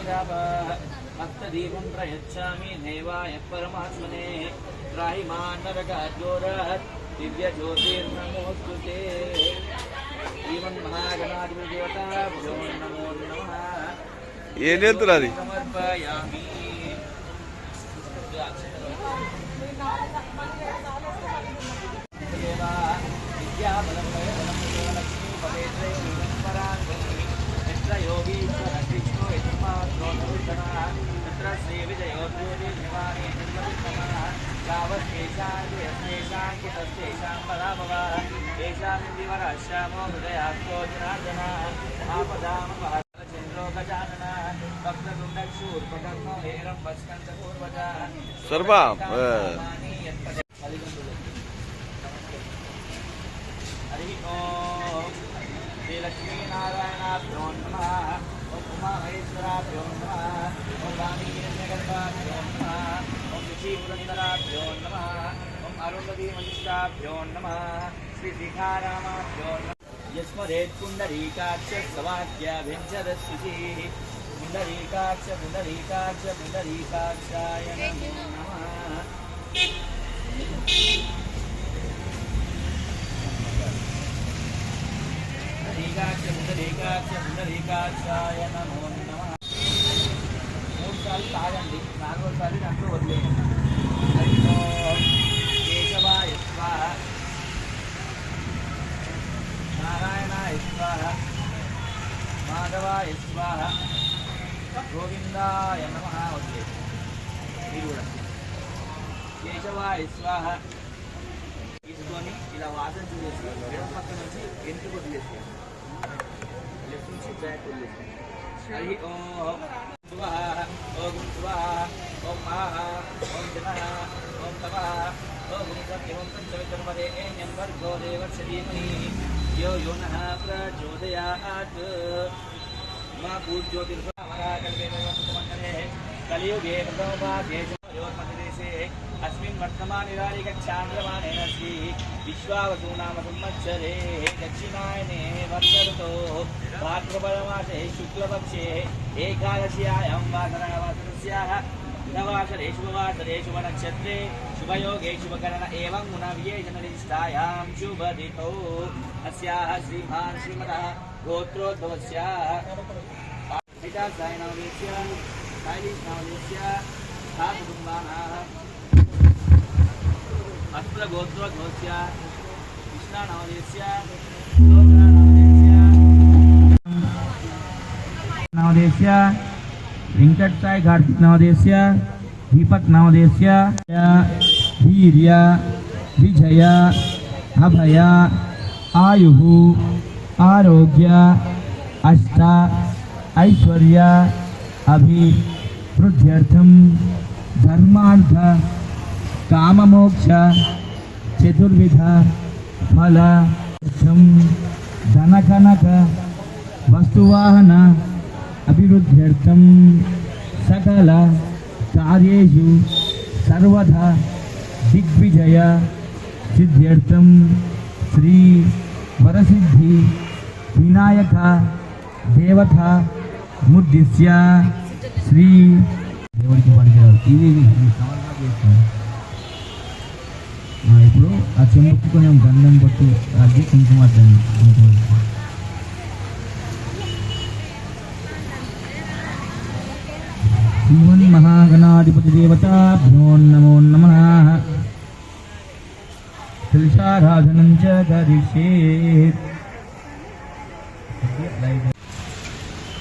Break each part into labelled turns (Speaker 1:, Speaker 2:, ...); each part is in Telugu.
Speaker 1: मत्तदीपं प्रयच्छामि देवाय परमात्मने त्राहि मान्नरकाद्योरात् दिव्यज्योतिर्नमोऽस्तुते श्रीमन्महागणाधिपतिदेवताभ्यो नमो नमः समर्पयामि विद्याबलं लक्ष्मी पवेत्रे योगीश्वर कृष्णो यजमात्रोन्नः तत्र श्रीविजयोर्ज्योतिर्निवाणे निर्मलितमः यावत्केशान्तेषां पदाभवा तेषां दिवराश्यामो हृदयास्तो जनार्दनः आपदां चन्द्रो गजाननः भक्ततुण्डशूर्पकर्णो हेरं पश्कन्तपूर्वजः सर्वा हरि ओम श्री लक्ष्मीनारायणाभ्यो नमः ओम उमामहेश्वराभ्यो नमः ओम वाणीयज्ञगर्भाभ्यो नमः ओम ऋषिपुरन्दराभ्यो नमः ओम अरुन्धतीमनिष्ठाभ्यो नमः श्री शिखारामाभ्यो नमः यस्मदेत् पुण्डरीकाक्षसवाक्याभ्यञ्जरस्वितिः पुण्डरीकाक्षाय नमः पुंडरीकाक्षाय नमो नमः मूడు సార్లు తాగండి నాలుగోసారి దాంట్లో వదిలేయండి కేశవాయ స్వాహ నారాయణాయ స్వాహ మాధవాయ స్వాహ గోవిందాయ నమః వదిలేయండి మీరు కూడా కేశవాయ స్వాహ తీసుకొని ఇలా వాసన చూసేసి ఎడమ పక్క నుంచి ఎందుకు వదిలేసేయండి लेफ्ट से बैक कर लेते हैं हरि ओम स्वाहा ओम स्वाहा ओम जनः ओम तपः ओम सत्यं पंचवित्रपदे एन्यंवर्गो देवस्य धीमहि यो यो नः प्रचोदयात् मा पूज्योतिर्भवराकल्पेनमण्डले कलियुगे प्रथमपादे योर्मध्यदेशे अस्मिन् वर्तमानिरारि गच्छान्द्रमाणेन श्री विश्वावसुनाम संवत्सरे दक्षिणायने वर्षऋतो भाद्रपदमासे शुक्लपक्षे एकादश्यायां वासरस्याः नवासरे शुभवासरे शुभनक्षत्रे शुभयोगे शुभकरण एवं गुणव्ये जननिष्ठायां शुभदितौ अस्याः श्रीमान् श्रीमतः गोत्रोद्भवस्याः पिता सायनवदेस्य सायलीष्णावदेस्य सा कुटुम्बानाः अस्त्रगोत्रोद्भवस्य कृष्णानावदेस्य नावदेस्य वेंकट साई कार्तिक नावदेस्य दीपक नावदेस्य वीर्य विजय अभय आयुः आरोग्य अष्ट ऐश्वर्य अभिवृद्ध्यर्थं धर्मार्थ काममोक्ष चतुर्विध फल धनकनक वस्तुवाहन अभिवृद्ध्यर्थं सकल कार्येषु सर्वदा दिग्विजय सिद्ध्यर्थं श्री वरसिद्धि विनायक देवता मुद्दिश्य श्री దేవుడికి పనికిరాదు ఇది ఇప్పుడు ఆ చెంబుకి కొంచెం గంధం పట్టు అది కుంకుమ श्रीमन्महागणाधिपति देवताभ्यो नमो नमः तुलसाराधनं च करिष्येत्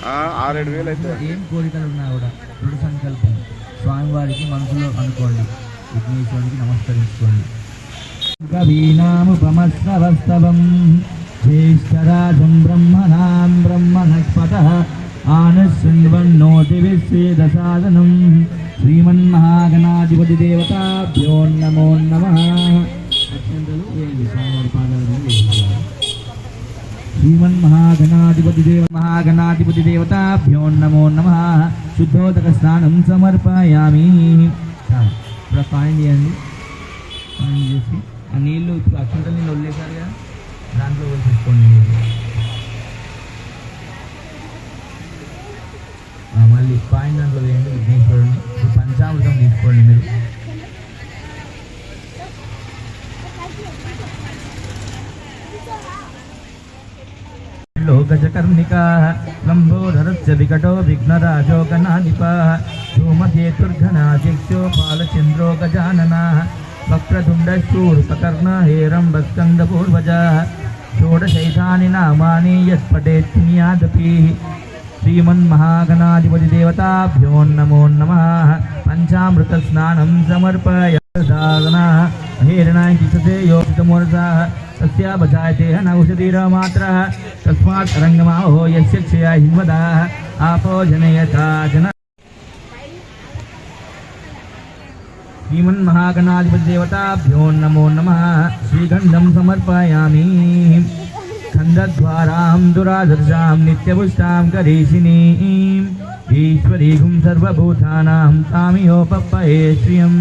Speaker 2: 6,000 అయితే
Speaker 1: ఏం కోరికలు ఉన్నా కూడా దృఢ సంకల్పం స్వామివారికి మనసులో అనుకోండి విఘ్నేశ్వరునికి నమస్కరించుకోండి కవీనాముపమశ్రవస్తవం జ్యేష్ఠరాజం బ్రహ్మణాం బ్రహ్మణస్పతః आनशृण्वन्नोतिविश्वेदसादनं श्रीमन्महागणाधिपति देवताभ्यो नमो नमः श्रीमन्महागणाधिपति देवताभ्यो नमो नमः शुद्धोदक स्नानं समर्पयामि पानी చేయండి పానీ చేసి ఆ నీళ్ళు అక్షంతలు నీళ్ళు వదిలేశారు కదా దాంట్లో వేసేసుకోండి మళ్ళీ కాయిన్ దాంట్లో వేయండి విఘ్నేశ్వరుడిని. ఇప్పుడు పంచామృతం తీసుకోండి మీరు. గజకర్ణికా లంబోధరస్య వికటో విఘ్నరాజో గణాధిపः ధూమకేతుర్ఘనాధ్యక్షో బాలచంద్రో గజాననः వక్రతుండశూర్పకర్ణ హేరంబస్కందపూర్వజः షోడశైతాని నామాని యత్పఠేత్ పుణ్యాదపి. శ్రీమన్మహాగణాధిపతి దేవతాభ్యో నమో నమః. పంచామృత స్నానం సమర్పయామి. హేరణాంకిసతే యోగితమోరసः तस्या बजायते नौषधीरमात्रः तस्मात् रङ्गमाहो यस्य क्षया हिन्वदाः आपो जनयथा जन. श्रीमन्महागणाधिपतिदेवताभ्यो नमो नमः. श्रीगन्धं समर्पयामि. खण्डद्वारां दुराधर्षां नित्यपुष्टां करीषिणीं ईश्वरीं सर्वभूतानां तामियोपप्पये श्रियम्.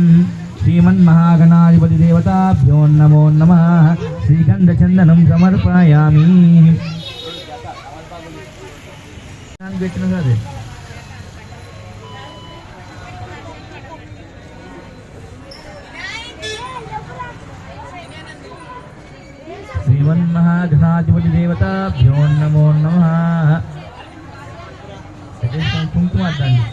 Speaker 1: श्रीमन्महागणाधिपतिदेवताभ्यो नमो नमः. श्रीगन्धचन्दनं समर्पयामि. श्रीमन्महागणाधिपतिदेवताभ्यो नमो नमः. कुंकुमार्चना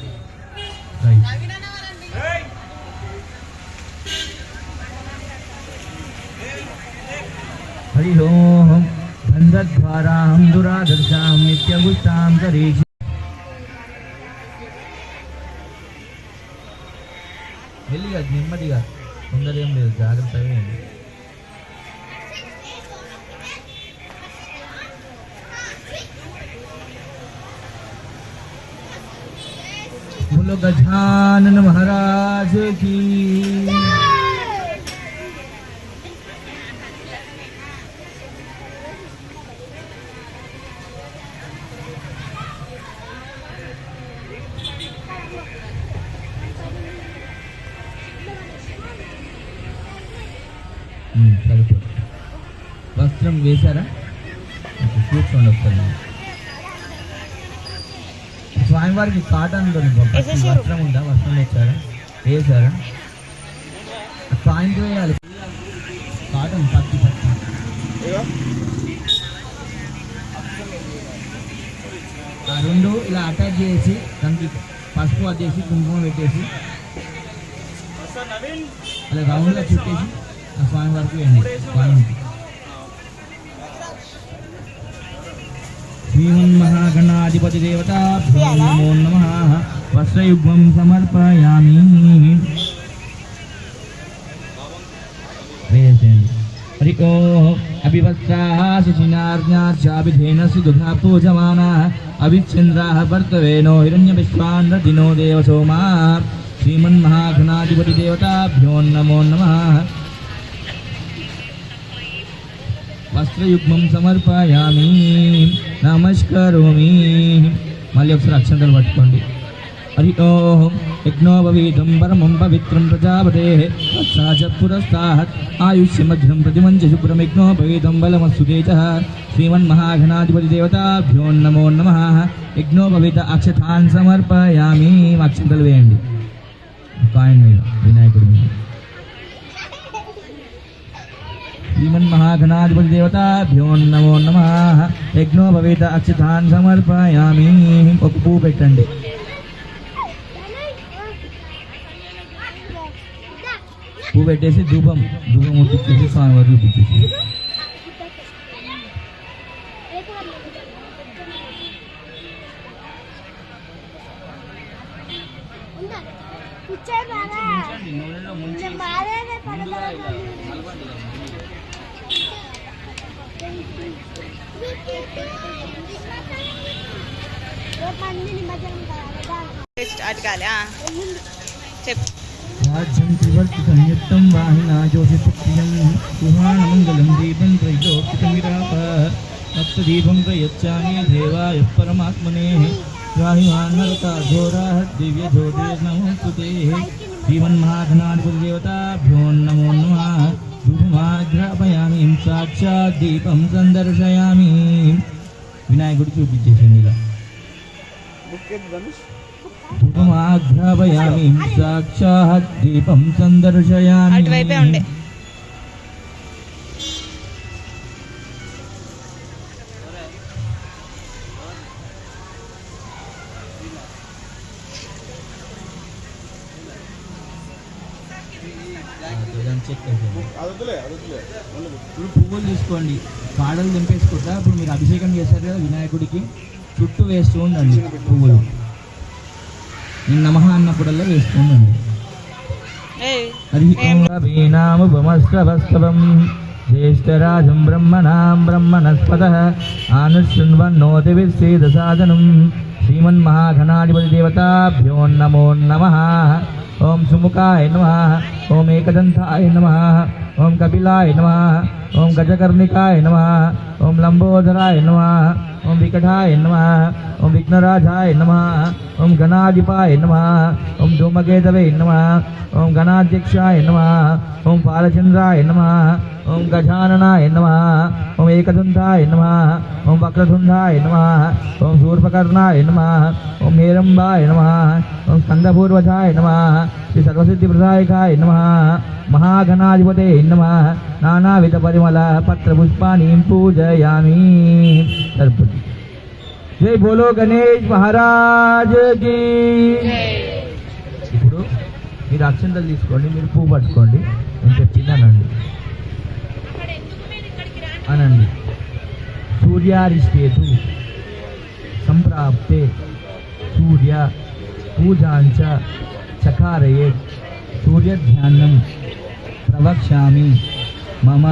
Speaker 1: हरि ओम. गन्धद्वारां दुरादर्शां नित्यपुष्टां करीषि. మెల్లిగా నెమ్మదిగా తొందర ఏం లేదు, జాగ్రత్తగా. बोलो गजानन महाराज की. వస్త్రం వేశారా? కూర్చోండి ఒకసారి. స్వామివారికి కాటన్లో వస్త్రం ఉందా? వస్త్రం వేసారా? వేసారా? కాయిన్ వేయాలి. కాటన్ పత్తి పత్తి ఆ రెండు ఇలా అటాచ్ చేసి దానికి పసుపు అద్దేసి కుంకుమ పెట్టేసి అలా రౌండ్గా చుట్టేసి ఆ స్వామివారికి వేయండి. కాయిన్కి श्रीमन्महागणाधिपतिदेवताभ्यो नमो नमः. वस्त्रयुग्मं समर्पयामि. हरि ओम. अभिवस्त्राः शुचिनार्ज्ञाचाभिधेन सुदुघा पूजमानाः अभिच्छन्द्राः वर्तवेनो हिरण्यविश्वान्नदिनो देवसोमा. श्रीमन्महागणाधिपतिदेवताभ्यो नमो नमः. वस्त्रयुग्मं समर्पयामि. नमस्करोमि. మళ్ళీ ఒకసారి అక్షంతలు పట్టుకోండి. हरि ओम. यज्ञोपवीतं परमं पवित्रं प्रजापतेः तत्साच पुरस्तात् आयुष्यमध्यं प्रतिमञ्च शुभ्रं यज्ञोपवीतं बलमस्तु तेजः. श्रीमन्महागणाधिपतिदेवताभ्यो नमो नमः. यज्ञोपवीत अक्षतान् समर्पयामि. అక్షంతలు వేయండి కాయిన్ మీద, వినాయకుడి మీద. श्रीमन्महागणाधिपतिदेवताभ्यो नमो नमः. यज्ञोपवीत अक्षतान् समर्पयामि. ఒక పువ్వు పెట్టండి. పువ్వు పెట్టేసి ధూపం ముట్టించేసి స్వామివారు చూపించేసి. राज्यं त्रिवर्तितं युक्तं वाहिना ज्योतिपुत्र्यं सुहानमङ्गलं दीपं त्रैलोक्यमिरापः भक्तदीपं प्रयच्छामि देवाय परमात्मने स्वाहिमान्नरता घोराः दिव्यज्योतिर्नमोऽस्तु ते श्रीमन्महागणाधिपतिदेवताभ्यो नमो नमः धूपमाग्रापयामि साक्षात् दीपं संदर्शयामि विनायकुడు చూపించేసింది ఇలా ధూపమాఘ్రాపయామి సాక్షాత్ దీపం సందర్శయామి.
Speaker 2: అటువైపే ఉండే
Speaker 1: ఇప్పుడు పువ్వులు తీసుకోండి, కాడలు దింపేసుకుంటా. ఇప్పుడు మీరు అభిషేకం చేశారు కదా వినాయకుడికి, చుట్టూ వేస్తూ ఉండండి పువ్వులు. నేను నమః అన్నప్పుడల్లా వేస్తూ ఉండండి. హరినామస్తవం జ్యేష్ఠరాజం బ్రహ్మణాం బ్రహ్మణస్పతః ఆనుశృణ్వన్నోతి విశ్వేద సాధనం శ్రీమన్మహాగణాధిపతి దేవతాభ్యో నమో నమః. ఓం సుముఖాయ నమః, ఓం ఏకదంతాయ నమః, ఓం కపిలాయ నమః, ఓం గజకర్ణికాయ నమః, ఓం లంబోదరాయ నమః, ఓం వికటాయ నమః, ఓం విఘ్నరాజాయ నమః, ఓం గణాధిపాయ నమః, ఓం ధూమకేతవే నమః, ఓం గణాధ్యక్షాయ నమః, ఓం పాలచంద్రాయ నమః, ఓం గజాననాయ నమః, ఓం ఏకదంతాయ నమః, ఓం వక్రతుండాయ నమః, ఓం శూర్పకర్ణాయ నమః, ఓం హేరంబాయ నమః, ఓం స్కందపూర్వజాయ నమః, శ్రీ సర్వసిద్ధిప్రదాయకాయ నమః, మహాగణాధిపతే నమః. నానావిధ పరిమళ పత్ర పుష్పాన్ని పూజయామి. జై బోలో గణేష్ మహారాజ్ కి. ఇప్పుడు మీరు అక్షంతలు తీసుకోండి, మీరు పువ్వు పట్టుకోండి, నేను చెప్పిందనండి అనండి. సూర్యారిష్టేతు సంప్రాప్తే సూర్య పూజాంచ చకారయేత్ సూర్యధ్యానం ప్రవక్ష్యామి మమ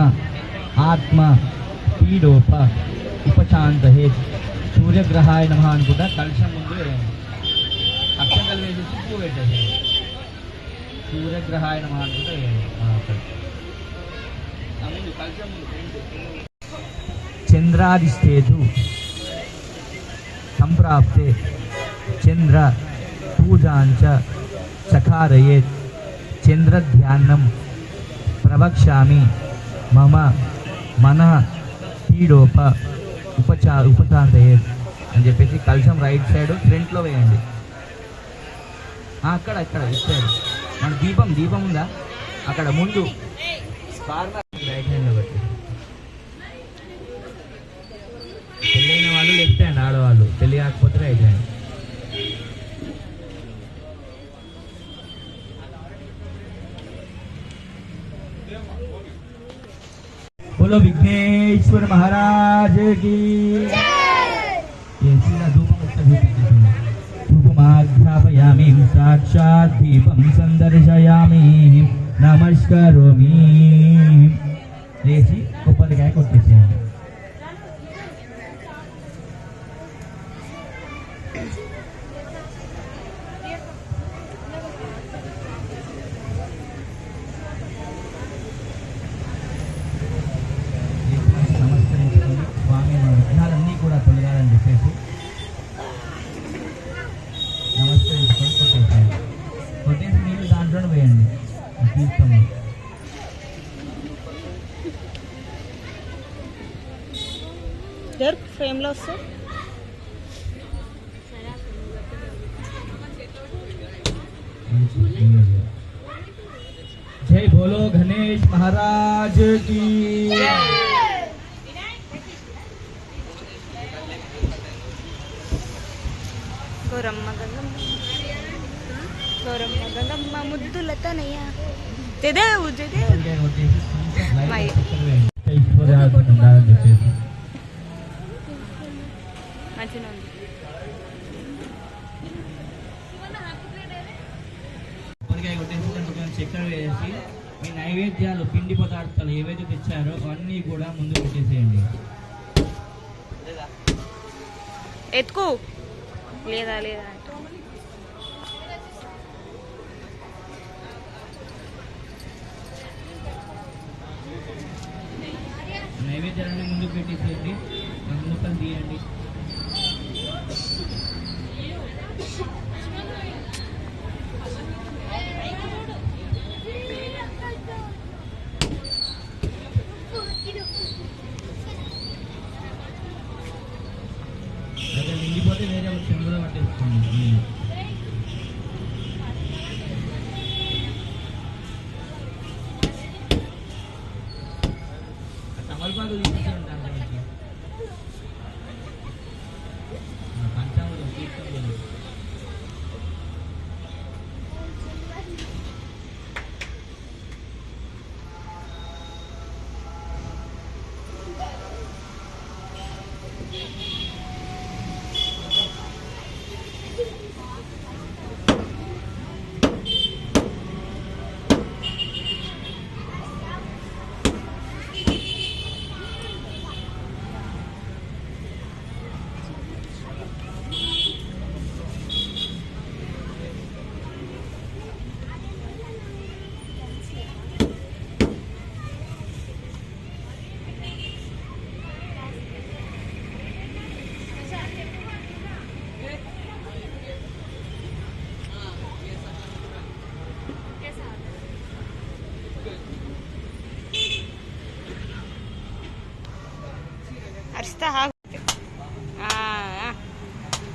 Speaker 1: ఆత్మ పీడోప ఉపశాంతహేత్. సూర్యగ్రహాయ నమః అనుకుంటా కలశం ముందు వేయండి, అక్షంతలు వేసి పువ్వు పెట్టండి. సూర్యగ్రహాయ నమః అనుకుంటా వేయండి. చంద్రాదిష్టేతు సంప్రాప్తే చంద్ర పూజాంచ చకారయేత్ చంద్రధ్యానం ప్రవక్ష్యామి మమ మన పీడోప ఉపశాంతయేత్ అని చెప్పేసి కలశం రైట్ సైడ్ ఫ్రంట్లో వేయండి. అక్కడ ఇక్కడ ఇచ్చాడు మన దీపం ఉందా అక్కడ ముందు రైట్ హ్యాండ్లో పెట్టి. పెళ్ళైన వాళ్ళు లెఫ్ట్ హ్యాండ్, ఆడవాళ్ళు పెళ్ళి కాకపోతే రైట్ హ్యాండ్. बोलो विघ्नेश्वर महाराज की. धूपमाघ्रापयामि साक्षात् दीपं संदर्शयामि नमस्करोमि. లేచి కొబ్బరికాయ కొట్టేసేయండి. విఘ్నాలన్నీ కూడా తొలగాలని చెప్పేసి నమస్కరించుకొని కొట్టేసేయండి. కొట్టేసి నీళ్ళు దాంట్లో వేయండి తీర్థంలో.
Speaker 2: ఫ్రేమ్లో వస్తే
Speaker 1: జై బోలో గణేష్ మహారాజ్ की.
Speaker 2: గౌరమ్మ గంగమ్మ ముద్దుల తనయ్య జదేవు మంచిగా ఉంది.
Speaker 1: కొబ్బరికాయ కొట్టేసి కొంచెం చక్కెర వేసి మీ నైవేద్యాలు పిండి పదార్థాలు ఏవైతే తెచ్చారో అవన్నీ కూడా ముందు పెట్టేసేయండి.
Speaker 2: ఎత్తుకు లేదా
Speaker 1: నైవేద్యాలన్నీ ముందు పెట్టేసేయండి. మూతలు తీయండి. నిండిపోతే వేరే చెంబులో పట్టేసుకోండి.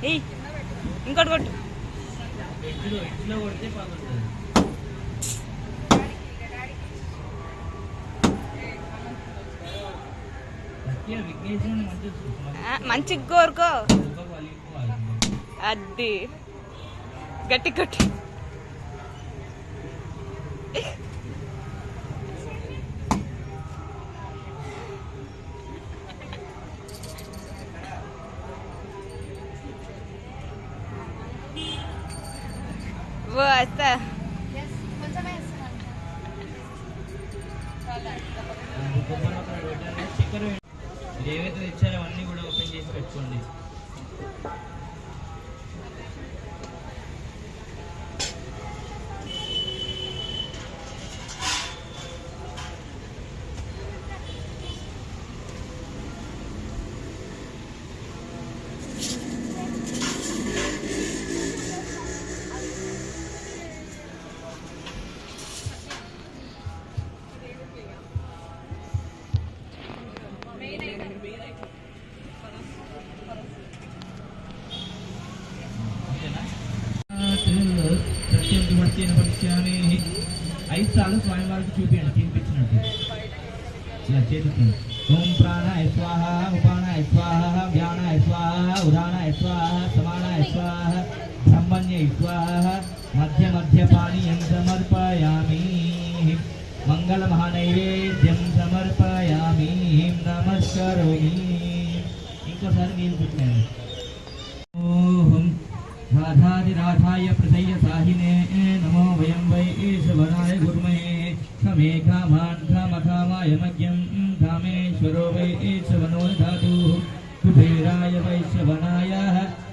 Speaker 2: ఏయ్ ఇంకోటి కొట్టు.
Speaker 1: ఇంట్లో కొడితే పగులుతుంది.
Speaker 2: మంచి కోరుకో. అది గట్టి కొట్టి. వస్తా.
Speaker 1: ఏవైతే తెచ్చారో అవన్నీ కూడా ఓపెన్ చేసి పెట్టుకోండి. ఐదు సార్లు స్వామివారికి చూపించండి, తినిపించినట్టు ఇలా చేతులు. ఓం ప్రాణాయ స్వాహ, ఉపానాయ స్వాహ, వ్యానాయ స్వాహ, ఉదానాయ స్వాహ, సమానాయ స్వాహ, బ్రహ్మణ్యై స్వాహ. మధ్య మధ్య పానీయం సమర్పయామి. మంగళ మహానైవేద్యం సమర్పయామి. నమస్కరోమి. ఇంకోసారి నీళ్ళు పెట్టాను. ఓం రాధాదిరాధాయ ప్రదయ్య సాహినే నమో వయం వై ఈశవనాయ గుర్మహే. ఖమే కామాన్ కామకామాయ మగ్యం కామేశ్వరో వై ఈశవనో ధాతు. కుబేరాయ వైశ్వనాయ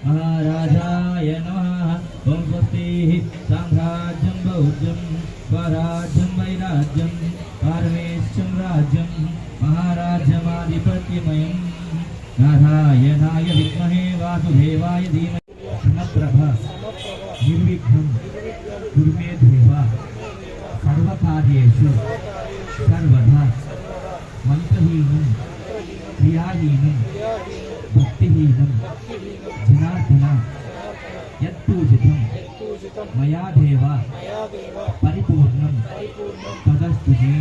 Speaker 1: మహారాజాయ నమః. ఓం స్వస్తి. సామ్రాజ్యం బౌద్ధం స్వరాజ్యం వైరాజ్యం పారమేశ్యం రాజ్యం మహారాజ్యమాధిపత్యమయం. నారాయణాయ విద్మహే వాసుదేవాయ ధీమహి. సమప్రభ నిర్విఘ్నం గురుమే దేవ. సర్వకార్యేషు సర్వదా. మంత్రహీనం క్రియాహీనం భక్తిహీనం జనార్దన యత్పూజితం మయా దేవ పరిపూర్ణం తదస్తు మే.